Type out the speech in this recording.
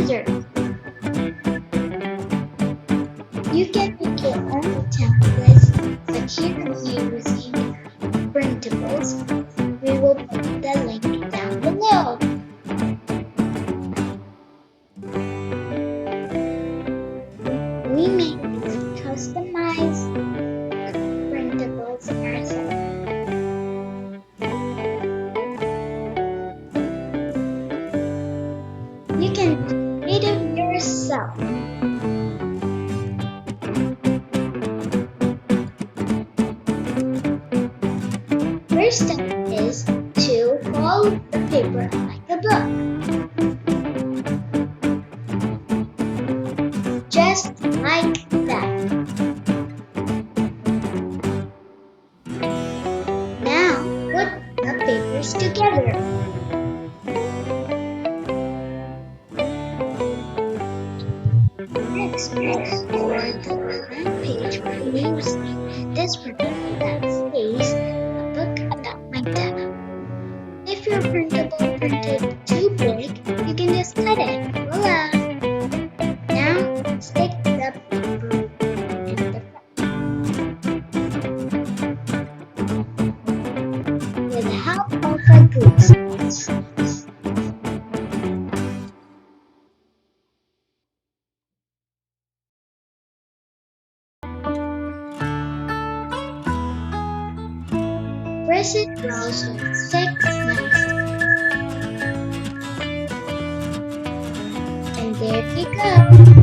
scissors. You can make your own templates, but here I'm using printables. We will put the link down below. We make customized printables ourselves. You can be creative yourself. First step is to fold the paper like a book. Just like that. Now put the papers together. Next, for the front page, we're using this printer that says a book about my dad. If your printable printed too big, you can just cut it. Voila! Now stick the paper in the front with the help of a glue stick. Press it well so it sticks nicely. And there you go!